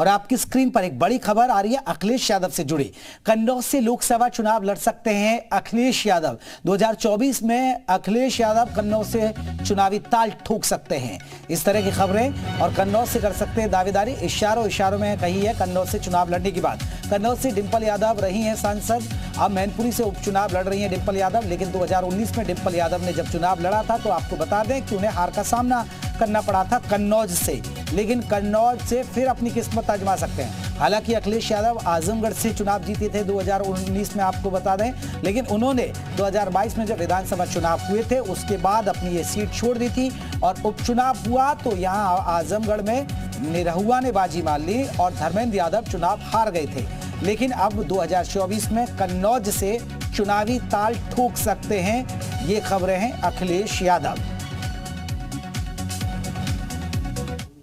और आपकी स्क्रीन पर एक बड़ी खबर आ रही है अखिलेश यादव से जुड़ी। कन्नौज से लोकसभा चुनाव लड़ सकते हैं अखिलेश यादव। 2024 में अखिलेश यादव कन्नौज से चुनावी ताल ठोक सकते हैं, इस तरह की खबरें। और कन्नौज से कर सकते हैं दावेदारी, इशारों में कही है कन्नौज से चुनाव लड़ने की बात। कन्नौज से डिंपल यादव रही हैं सांसद, अब मैनपुरी से उपचुनाव लड़ रही हैं डिंपल यादव। लेकिन 2019 में डिंपल यादव ने जब चुनाव लड़ा था तो आपको बता दें कि उन्हें हार का सामना करना पड़ा था कन्नौज से, लेकिन कन्नौज से फिर अपनी किस्मत आजमा सकते हैं। हालांकि अखिलेश यादव आजमगढ़ से चुनाव जीते थे 2019 में, आपको बता दें, लेकिन उन्होंने 2022 में जब विधानसभा चुनाव हुए थे उसके बाद अपनी ये सीट छोड़ दी थी और उपचुनाव हुआ तो यहां आजमगढ़ में निरहुआ ने बाजी मार ली और धर्मेंद्र यादव चुनाव हार गए थे। लेकिन अब 2024 में कन्नौज से चुनावी ताल ठोक सकते हैं, ये खबरें हैं अखिलेश यादव।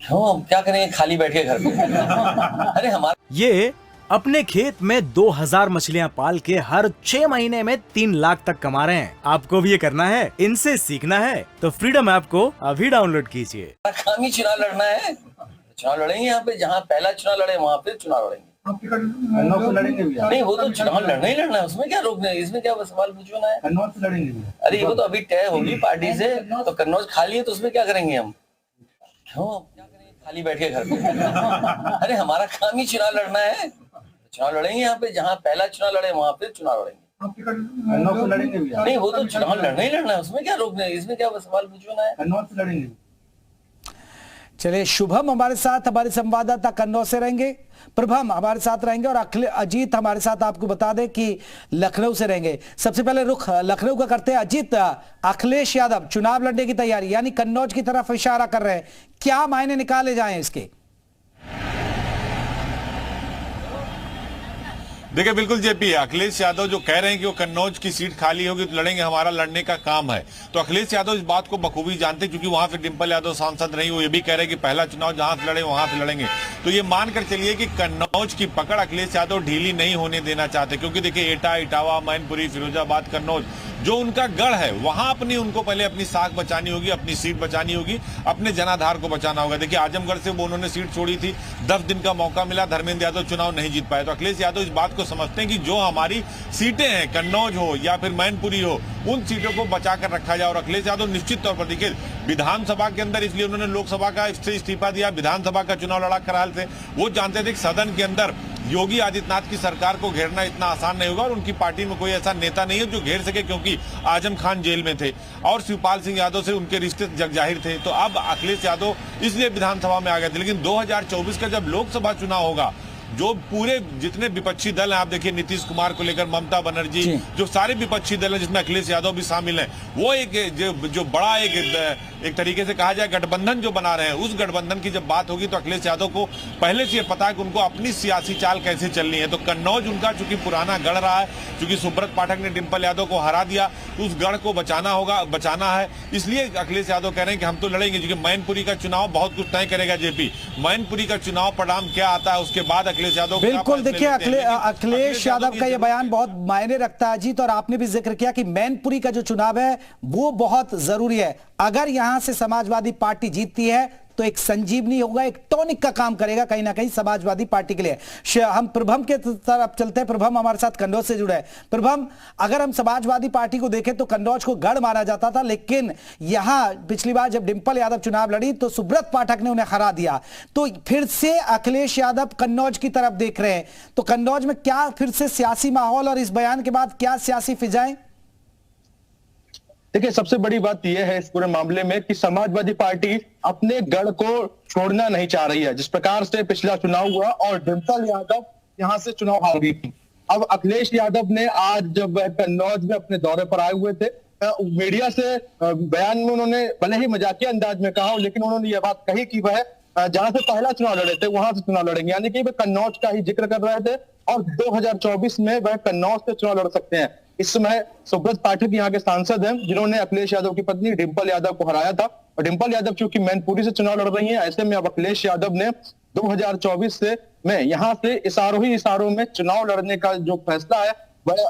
हम क्या करेंगे खाली बैठ के घर पे। अरे हमारा ये अपने खेत में 2000 मछलियां पाल के हर 6 महीने में 3 लाख तक कमा रहे हैं। आपको भी ये करना है, इनसे सीखना है तो फ्रीडम ऐप को अभी डाउनलोड कीजिए। काम ही चुनाव लड़ना है, चुनाव लड़ेंगे यहाँ पे, जहाँ पहला चुनाव लड़े वहाँ पे चुनाव लड़ेंगे। नहीं वो तो चुनाव लड़ना ही लड़ना है, उसमें क्या रोकना है, इसमें क्या सवाल पूछना है। कन्नौज से लड़ेंगे। अरे वो तो अभी तय होगी पार्टी से, तो कन्नौज खाली है तो उसमें क्या करेंगे हम, क्यों क्या करेंगे खाली बैठ के घर पे। अरे हमारा काम ही चुनाव लड़ना है, चुनाव लड़ेंगे यहाँ पे, जहाँ पहला चुनाव लड़े वहाँ पे चुनाव लड़ेंगे। नहीं वो तो चुनाव लड़ना ही लड़ना है, उसमें क्या रोकना है, इसमें क्या सवाल पूछना है। कन्नौज से लड़ेंगे। चलिए, शुभम हमारे साथ, हमारे संवाददाता कन्नौज से रहेंगे, प्रभम हमारे साथ रहेंगे और अजीत हमारे साथ, आपको बता दें कि लखनऊ से रहेंगे। सबसे पहले रुख लखनऊ का करते हैं। अजीत, अखिलेश यादव चुनाव लड़ने की तैयारी यानी कन्नौज की तरफ इशारा कर रहे हैं, क्या मायने निकाले जाएं इसके? देखिए बिल्कुल जेपी, अखिलेश यादव जो कह रहे हैं कि वो कन्नौज की सीट खाली होगी तो लड़ेंगे, हमारा लड़ने का काम है, तो अखिलेश यादव इस बात को बखूबी जानते हैं क्योंकि वहां से डिंपल यादव सांसद रही, वो ये भी कह रहे हैं कि पहला चुनाव जहां से लड़े वहां से लड़ेंगे। तो ये मानकर चलिए कि कन्नौज की पकड़ अखिलेश यादव ढीली नहीं होने देना चाहते, क्योंकि देखिए एटा, इटावा, मैनपुरी, फिरोजाबाद, कन्नौज जो उनका गढ़ है वहां उनको पहले अपनी साख बचानी होगी, अपनी सीट बचानी होगी, अपने जनाधार को बचाना होगा। देखिए आजमगढ़ से वो उन्होंने सीट छोड़ी थी, 10 दिन का मौका मिला, धर्मेंद्र यादव चुनाव नहीं जीत पाए। तो अखिलेश यादव इस बात को समझते हैं कि जो हमारी सीटें हैं, कन्नौज हो या फिर मैनपुरी हो, उन सीटों को बचा कर रखा जाए। और अखिलेश यादव निश्चित तौर पर देखिए विधानसभा के अंदर, इसलिए उन्होंने लोकसभा का इस्तीफा दिया, विधानसभा का चुनाव लड़ा कराल से। वो जानते थे कि सदन के अंदर योगी आदित्यनाथ की सरकार को घेरना इतना आसान नहीं होगा और उनकी पार्टी में कोई ऐसा नेता नहीं है जो घेर सके, क्योंकि आजम खान जेल में थे और शिवपाल सिंह यादव से उनके रिश्ते जगजाहिर थे। तो अब अखिलेश यादव इसलिए विधानसभा में आ गए थे। लेकिन 2024 का जब लोकसभा चुनाव होगा, जो पूरे जितने विपक्षी दल हैं, आप देखिए नीतीश कुमार को लेकर ममता बनर्जी, जो सारे विपक्षी दल हैं जिसमें अखिलेश यादव भी शामिल हैं, वो जो बड़ा एक तरीके से कहा जाए गठबंधन जो बना रहे हैं, उस गठबंधन की जब बात होगी तो अखिलेश यादव को पहले से ये पता है कि उनको अपनी सियासी चाल कैसे चलनी है। तो कन्नौज उनका चूंकि पुराना गढ़ रहा है, चूंकि सुब्रत पाठक ने डिंपल यादव को हरा दिया, उस गढ़ को बचाना है, इसलिए अखिलेश यादव कह रहे हैं कि हम तो लड़ेंगे। क्योंकि मैनपुरी का चुनाव बहुत कुछ तय करेगा जेपी, मैनपुरी का चुनाव परिणाम क्या आता है उसके बाद अखिलेश यादव बिल्कुल। देखिए अखिलेश यादव का यह बयान बहुत मायने रखता है अजीत, और आपने भी जिक्र किया कि मैनपुरी का जो चुनाव है वो बहुत जरूरी है। अगर यहां से समाजवादी पार्टी जीतती है तो एक संजीवनी होगा, एक टॉनिक का काम करेगा कहीं ना कहीं समाजवादी पार्टी के लिए। हम प्रभम के तरफ चलते हैं, प्रभम हमारे साथ कन्नौज से जुड़े हैं। प्रभम, अगर हम समाजवादी पार्टी को देखें तो कन्नौज को गढ़ माना जाता था, लेकिन यहां पिछली बार जब डिंपल यादव चुनाव लड़ी तो सुब्रत पाठक ने उन्हें हरा दिया, तो फिर से अखिलेश यादव कन्नौज की तरफ देख रहे हैं। तो कन्नौज में क्या फिर से सियासी माहौल और इस बयान के बाद क्या सियासी फिजाएं? देखिए सबसे बड़ी बात यह है इस पूरे मामले में कि समाजवादी पार्टी अपने गढ़ को छोड़ना नहीं चाह रही है। जिस प्रकार से पिछला चुनाव हुआ और डिंपल यादव यहां से चुनाव हार गई थी, अब अखिलेश यादव ने आज जब वह कन्नौज में अपने दौरे पर आए हुए थे, मीडिया से बयान में उन्होंने भले ही मजाकिया अंदाज में कहा, लेकिन उन्होंने यह बात कही कि वह जहां से पहला चुनाव लड़े थे वहां से चुनाव लड़ेंगे, यानी कि वह कन्नौज का ही जिक्र कर रहे थे और 2024 में वह कन्नौज से चुनाव लड़ सकते हैं। इस समय सुब्रत पाठक यहाँ के सांसद हैं जिन्होंने अखिलेश यादव की पत्नी डिंपल यादव को हराया था, और डिंपल यादव चूंकि मैनपुरी से चुनाव लड़ रही हैं, ऐसे में अब अखिलेश यादव ने 2024 से में यहाँ से इशारों में चुनाव लड़ने का जो फैसला है वह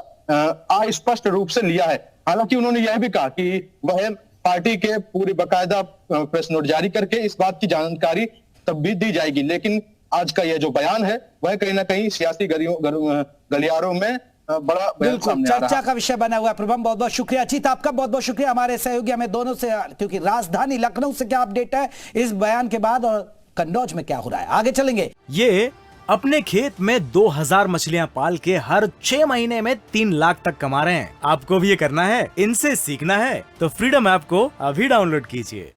अस्पष्ट रूप से लिया है। हालांकि उन्होंने यह भी कहा कि वह पार्टी के पूरी बाकायदा प्रेस नोट जारी करके इस बात की जानकारी तब भी दी जाएगी, लेकिन आज का यह जो बयान है वह कहीं ना कहीं सियासी गलियारों में बड़ा बयान बिल्कुल सामने आ रहा चर्चा है। का विषय बना हुआ है। प्रभम, बहुत बहुत शुक्रिया। अजीत, आपका बहुत बहुत शुक्रिया। हमारे सहयोगी हमें दोनों से, क्योंकि राजधानी लखनऊ से क्या अपडेट है इस बयान के बाद और कन्नौज में क्या हो रहा है, आगे चलेंगे। ये अपने खेत में 2000 मछलियां पाल के हर 6 महीने में 3 लाख तक कमा रहे हैं। आपको भी ये करना है, इनसे सीखना है तो फ्रीडम ऐप को अभी डाउनलोड कीजिए।